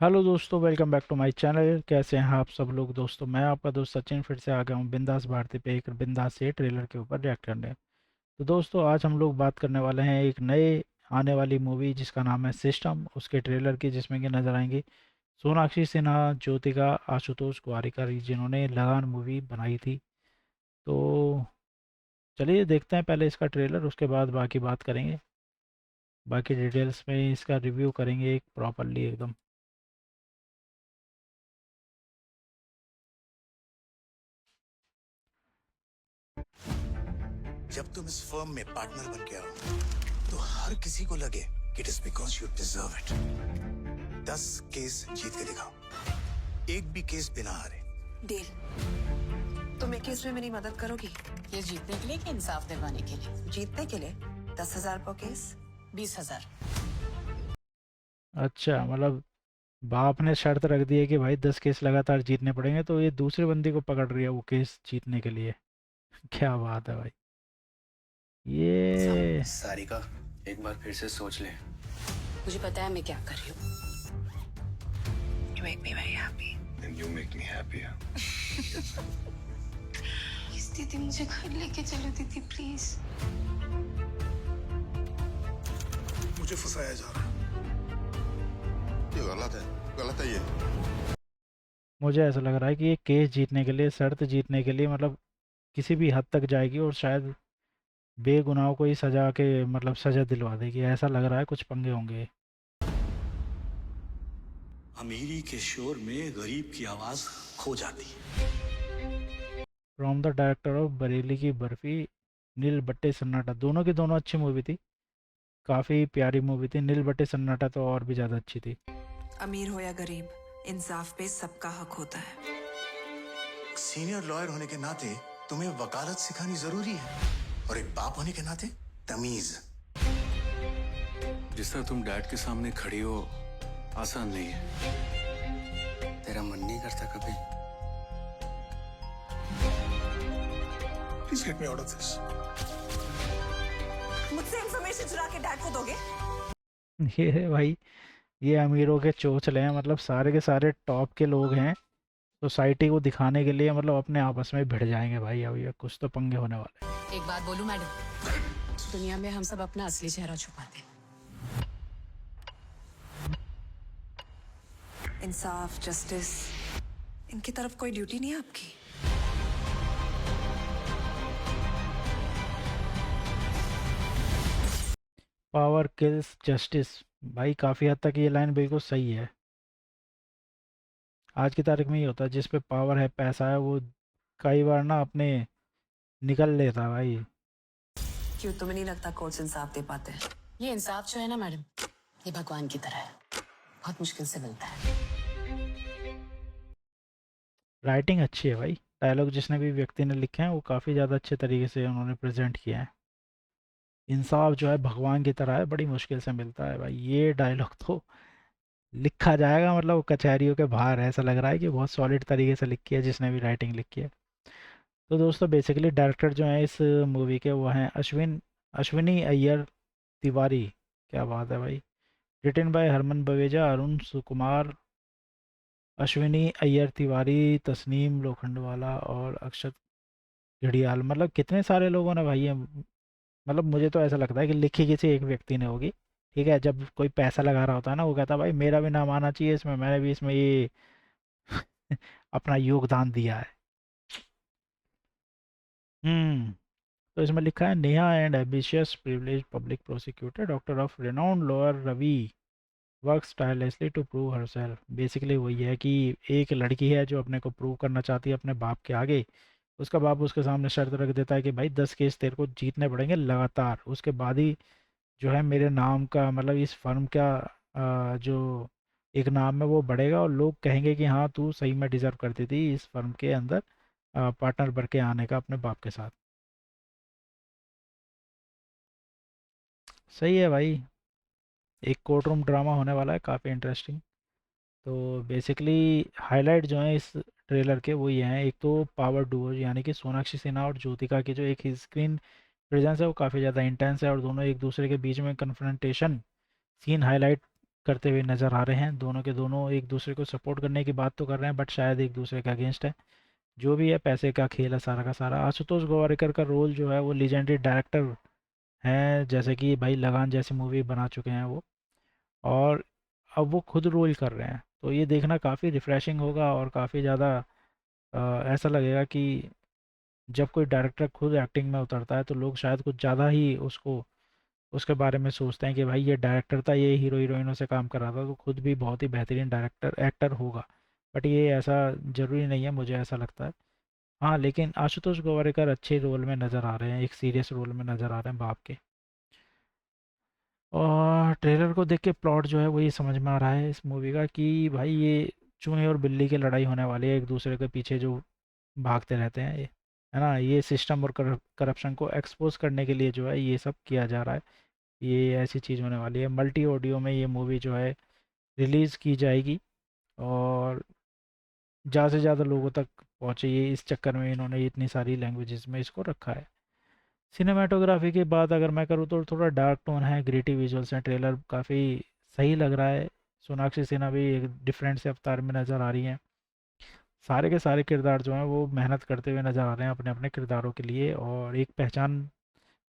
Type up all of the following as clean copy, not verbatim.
Hello दोस्तों, welcome back to my channel. कैसे हैं आप सब लोग? दोस्तों, मैं आपका दोस्त सचिन फिर से आ गया हूँ बिंदास भारती पे एक बिंदास से ट्रेलर के ऊपर रिएक्ट करने। तो दोस्तों, आज हम लोग बात करने वाले हैं एक नए आने वाली मूवी जिसका नाम है सिस्टम, उसके ट्रेलर की, जिसमें कि नजर आएंगी सोनाक्षी सिन्हा, ज्योतिका, आशुतोष गोवारिकर, जिन्होंने लगान मूवी बनाई थी। तो चलिए देखते हैं पहले इसका ट्रेलर, उसके बाद बाकी बात करेंगे। बाकी डिटेल्स में इसका रिव्यू करेंगे एक प्रॉपरली एकदम। जब तुम इस फर्म में पार्टनर बन के आओ तो हर किसी को लगे कि it is because you deserve it. 10 case जीत के दिखाओ, एक भी केस बिना हारे। डील। तुम एक केस में मेरी मदद करोगी? ये जीतने के लिए कि इंसाफ दिलवाने के लिए? जीतने के लिए 10,000 पर केस। 20,000। अच्छा, मतलब बाप ने शर्त रख दी है कि भाई 10 केस लगातार जीतने पड़ेंगे, तो ये दूसरे बंदे को पकड़ रही है वो केस जीतने के लिए। क्या बात है भाई ये। सारिका, एक बार फिर से सोच ले। मुझे पता है मैं क्या कर रही हूँ। You make me very happy. And you make me happier. Please दीदी, मुझे घर लेके चलो दीदी, प्लीज। मुझे फंसाया जा रहा है। ये गलत है ये। मुझे ऐसा लग रहा है कि ये केस जीतने के लिए, शर्त जीतने के लिए, मतलब किसी भी हद तक जाएगी और शायद बेगुनाहों को ही सजा के, मतलब सजा दिलवा देगी। ऐसा लग रहा है कुछ पंगे होंगे। अमीरी के शोर में गरीब की आवाज खो जाती है। From the director of Bareilly की बर्फी, नील बट्टे सन्नाटा। दोनों की दोनों अच्छी मूवी थी, काफ़ी प्यारी मूवी थी। नील बट्टे सन्नाटा तो और भी ज़्यादा अच्छी थी। अमीर हो या गरीब, इंसाफ पे सबका हक होता है। सीनियर लॉयर होने के नाते तुम्हें वकालत सिखानी जरूरी है, और एक बाप होने के नाते तमीज। जिस तरह तुम डैड के सामने खड़ी हो, आसान नहीं है। तेरा मन नहीं करता कभी? Please get me out of this. मुझसे इंफॉर्मेशन चुरा के डैड को दोगे? ये भाई, ये अमीरों के चोचले हैं, मतलब सारे के सारे टॉप के लोग हैं। सोसाइटी को दिखाने के लिए मतलब अपने आपस में भिड़ जाएंगे भाई। अब ये कुछ तो पंगे होने वाले हैं। एक बात बोलूं मैडम, दुनिया में हम सब अपना असली चेहरा छुपाते हैं। इंसाफ, जस्टिस, इनकी तरफ कोई ड्यूटी नहीं है आपकी? Power kills justice. भाई काफ़ी हद तक ये लाइन बिल्कुल सही है। आज की तारीख में ये होता है, जिस पे पावर है, पैसा है, वो कई बार ना अपने निकल लेता है भाई। क्यों, तुम्हें नहीं लगता कोर्ट्स इंसाफ दे पाते हैं? ये इंसाफ जो है ना मैडम, ये भगवान की तरह है, बहुत मुश्किल से मिलता है। राइटिंग अच्छी है भाई। डायलॉग जिसने भी व्यक्ति ने लिखे हैं वो काफ़ी ज़्यादा अच्छे तरीके से उन्होंने प्रेजेंट किया है। इंसाफ जो है भगवान की तरह है, बड़ी मुश्किल से मिलता है भाई। ये डायलॉग तो लिखा जाएगा, मतलब कचहरियों के बाहर। ऐसा लग रहा है कि बहुत सॉलिड तरीके से लिखी है जिसने भी राइटिंग लिखी है। तो दोस्तों, बेसिकली डायरेक्टर जो हैं इस मूवी के, वो हैं अश्विनी अय्यर तिवारी। क्या बात है भाई। रिटन बाय हरमन बवेजा, अरुण सुकुमार, अश्विनी अय्यर तिवारी, तस्नीम लोखंडवाला और अक्षत घड़ियाल। मतलब कितने सारे लोगों ने भाई ये, मतलब मुझे तो ऐसा लगता है कि लिखी किसी एक व्यक्ति ने होगी। ठीक है, जब कोई पैसा लगा रहा होता है ना, वो कहता है भाई मेरा भी नाम आना चाहिए इसमें, मैंने भी इसमें ये अपना योगदान दिया है। तो इसमें लिखा है, Neha and ambitious privilege public prosecutor daughter of renowned lawyer Ravi works tirelessly to prove herself. Basically वही है कि एक लड़की है जो अपने को प्रूव करना चाहती है अपने बाप के आगे। उसका बाप उसके सामने शर्त रख देता है कि भाई 10 केस तेरे को जीतने पड़ेंगे लगातार, उसके बाद ही जो है मेरे नाम का, मतलब इस फर्म का जो एक नाम है वो बढ़ेगा, और लोग कहेंगे कि हाँ तू सही में डिजर्व करती थी इस फर्म के अंदर पार्टनर बन के आने का अपने बाप के साथ। सही है भाई। एक कोर्ट रूम ड्रामा होने वाला है, काफ़ी इंटरेस्टिंग। तो बेसिकली हाईलाइट जो है इस ट्रेलर के वो ये हैं। एक तो पावर डुओ, यानी कि सोनाक्षी सिन्हा और ज्योतिका की जो एक स्क्रीन प्रेजेंस है वो काफ़ी ज़्यादा इंटेंस है, और दोनों एक दूसरे के बीच में कन्फ्रंटेशन सीन हाईलाइट करते हुए नज़र आ रहे हैं। दोनों के दोनों एक दूसरे को सपोर्ट करने की बात तो कर रहे हैं, बट शायद एक दूसरे के अगेंस्ट है। जो भी है, पैसे का खेल है सारा का सारा। आशुतोष गोवारिकर का रोल जो है वो लीजेंडरी डायरेक्टर हैं, जैसे कि भाई लगान जैसी मूवी बना चुके हैं वो, और अब वो खुद रोल कर रहे हैं। तो ये देखना काफ़ी रिफ़्रेशिंग होगा और काफ़ी ज़्यादा ऐसा लगेगा कि जब कोई डायरेक्टर खुद एक्टिंग में उतरता है तो लोग शायद कुछ ज़्यादा ही उसको उसके बारे में सोचते हैं कि भाई ये डायरेक्टर था, ये हीरो हीरोइनों से काम कर रहा था, तो खुद भी बहुत ही बेहतरीन डायरेक्टर एक्टर होगा। बट ये ऐसा ज़रूरी नहीं है, मुझे ऐसा लगता है। हाँ, लेकिन आशुतोष गोवारिकर अच्छे रोल में नज़र आ रहे हैं, एक सीरियस रोल में नज़र आ रहे हैं बाप के। और ट्रेलर को देख के प्लॉट जो है वो ये समझ में आ रहा है इस मूवी का कि भाई ये चूहे और बिल्ली की लड़ाई होने वाली है, एक दूसरे के पीछे जो भागते रहते हैं ये, है ना। ये सिस्टम और करप्शन को एक्सपोज करने के लिए जो है ये सब किया जा रहा है। ये ऐसी चीज़ होने वाली है। मल्टी ऑडियो में ये मूवी जो है रिलीज़ की जाएगी, और ज़्यादा से ज़्यादा लोगों तक पहुँचे, ये इस चक्कर में इन्होंने इतनी सारी लैंग्वेजेस में इसको रखा है। सिनेमाटोग्राफी की बात अगर मैं करूँ तो थोड़ा डार्क टोन है, ग्रिटी विजुअल्स हैं, ट्रेलर काफ़ी सही लग रहा है। सोनाक्षी सिन्हा भी एक डिफरेंट से अवतार में नज़र आ रही हैं। सारे के सारे किरदार जो हैं वो मेहनत करते हुए नज़र आ रहे हैं अपने अपने किरदारों के लिए, और एक पहचान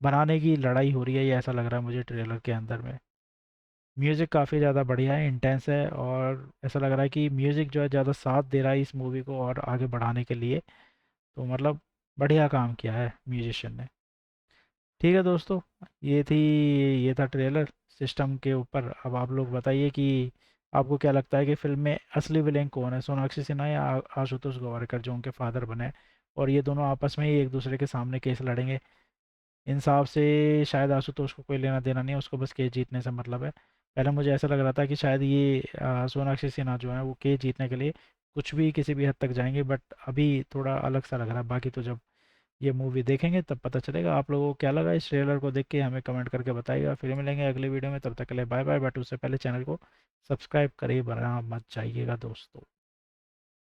बनाने की लड़ाई हो रही है, ये ऐसा लग रहा है मुझे ट्रेलर के अंदर में। म्यूज़िक काफ़ी ज़्यादा बढ़िया है, इंटेंस है, और ऐसा लग रहा है कि म्यूज़िक जो है ज़्यादा साथ दे रहा है इस मूवी को और आगे बढ़ाने के लिए। तो मतलब बढ़िया काम किया है म्यूजिशियन ने। ठीक है दोस्तों, ये था ट्रेलर सिस्टम के ऊपर। अब आप लोग बताइए कि आपको क्या लगता है कि फिल्म में असली विलेन कौन है, सोनाक्षी सिन्हा या आशुतोष गोवारिकर जो उनके फादर बने हैं? और ये दोनों आपस में ही एक दूसरे के सामने केस लड़ेंगे। इंसाफ से शायद आशुतोष को कोई लेना देना नहीं है, उसको बस केस जीतने से मतलब है। पहले मुझे ऐसा लग रहा था कि शायद ये सोनाक्षी सिन्हा जो है वो केस जीतने के लिए कुछ भी किसी भी हद तक जाएंगे, बट अभी थोड़ा अलग सा लग रहा है। बाकी तो जब ये मूवी देखेंगे तब पता चलेगा। आप लोगों को क्या लगा इस ट्रेलर को देख के हमें कमेंट करके बताइएगा। फिर मिलेंगे अगले वीडियो में, तब तक के लिए बाय बाय। बट उससे पहले चैनल को सब्सक्राइब करिए, बना मत जाइएगा दोस्तों।